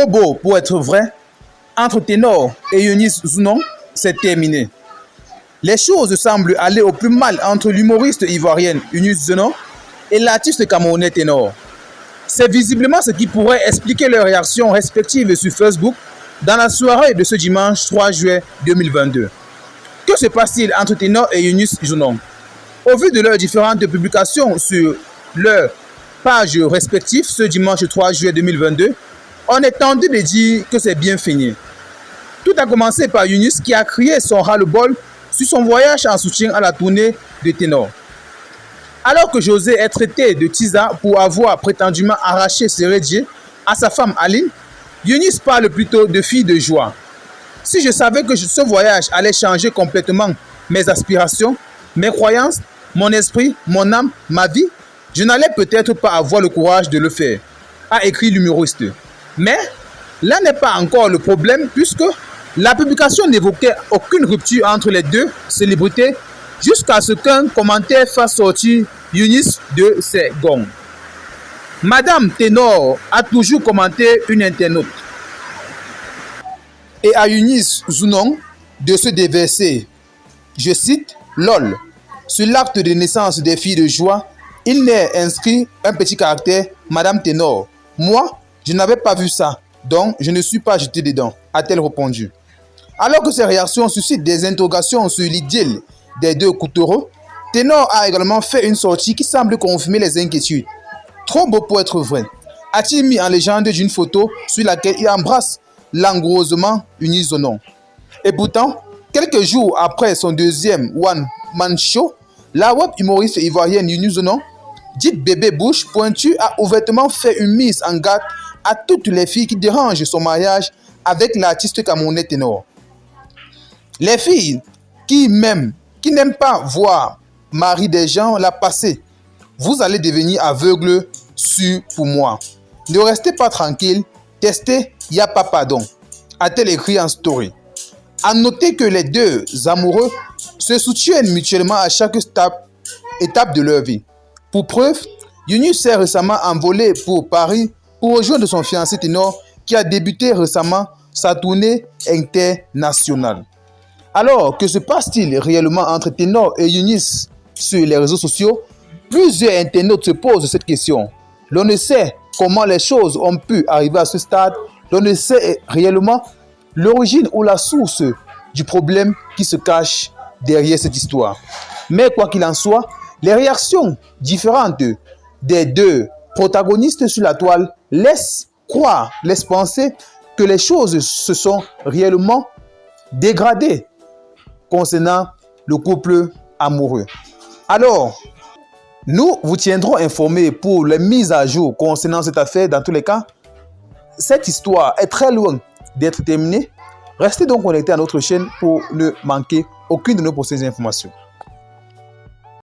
Trop beau pour être vrai, entre Ténor et Eunice Zounon, c'est terminé. Les choses semblent aller au plus mal entre l'humoriste ivoirienne Eunice Zounon et l'artiste camerounais Ténor. C'est visiblement ce qui pourrait expliquer leurs réactions respectives sur Facebook dans la soirée de ce dimanche 3 juillet 2022. Que se passe-t-il entre Ténor et Eunice Zounon? Au vu de leurs différentes publications sur leurs pages respectives ce dimanche 3 juillet 2022, on est tenté de dire que c'est bien fini. Tout a commencé par Eunice qui a crié son ras-le-bol sur son voyage en soutien à la tournée de Ténor. Alors que José est traité de Tisa pour avoir prétendument arraché ses rediers à sa femme Aline, Eunice parle plutôt de fille de joie. Si je savais que ce voyage allait changer complètement mes aspirations, mes croyances, mon esprit, mon âme, ma vie, je n'allais peut-être pas avoir le courage de le faire, a écrit l'humoriste. Mais là n'est pas encore le problème puisque la publication n'évoquait aucune rupture entre les deux célébrités jusqu'à ce qu'un commentaire fasse sortir Eunice de ses gonds. Madame Ténor a toujours commenté une internaute et à Eunice Zounon de se déverser, je cite, LOL, sur l'acte de naissance des filles de joie, il n'est inscrit un petit caractère Madame Ténor. Moi, je n'avais pas vu ça, donc je ne suis pas jeté dedans, a-t-elle répondu. Alors que ces réactions suscitent des interrogations sur l'idylle des deux coutereaux, Ténor a également fait une sortie qui semble confirmer les inquiétudes. Trop beau pour être vrai, a-t-il mis en légende d'une photo sur laquelle il embrasse langoureux Eunice Zounon. Et pourtant, quelques jours après son deuxième one-man show, la web humoriste ivoirienne Eunice Zounon, dite bébé bouche pointue, a ouvertement fait une mise en garde à toutes les filles qui dérangent son mariage avec l'artiste camerounais Ténor. Les filles qui n'aiment pas voir Marie des gens la passer, vous allez devenir aveugle pour moi. Ne restez pas tranquille, testez, il n'y a pas pardon, a-t-elle écrit en story. À noter que les deux amoureux se soutiennent mutuellement à chaque étape de leur vie. Pour preuve, Eunice s'est récemment envolée pour Paris pour rejoindre son fiancé Ténor qui a débuté récemment sa tournée internationale. Alors, que se passe-t-il réellement entre Ténor et Eunice sur les réseaux sociaux? Plusieurs internautes se posent cette question. L'on ne sait comment les choses ont pu arriver à ce stade. L'on ne sait réellement l'origine ou la source du problème qui se cache derrière cette histoire. Mais quoi qu'il en soit, les réactions différentes des deux protagonistes sur la toile laissent croire, laissent penser que les choses se sont réellement dégradées concernant le couple amoureux. Alors, nous vous tiendrons informés pour les mises à jour concernant cette affaire. Dans tous les cas, cette histoire est très loin d'être terminée. Restez donc connectés à notre chaîne pour ne manquer aucune de nos prochaines informations.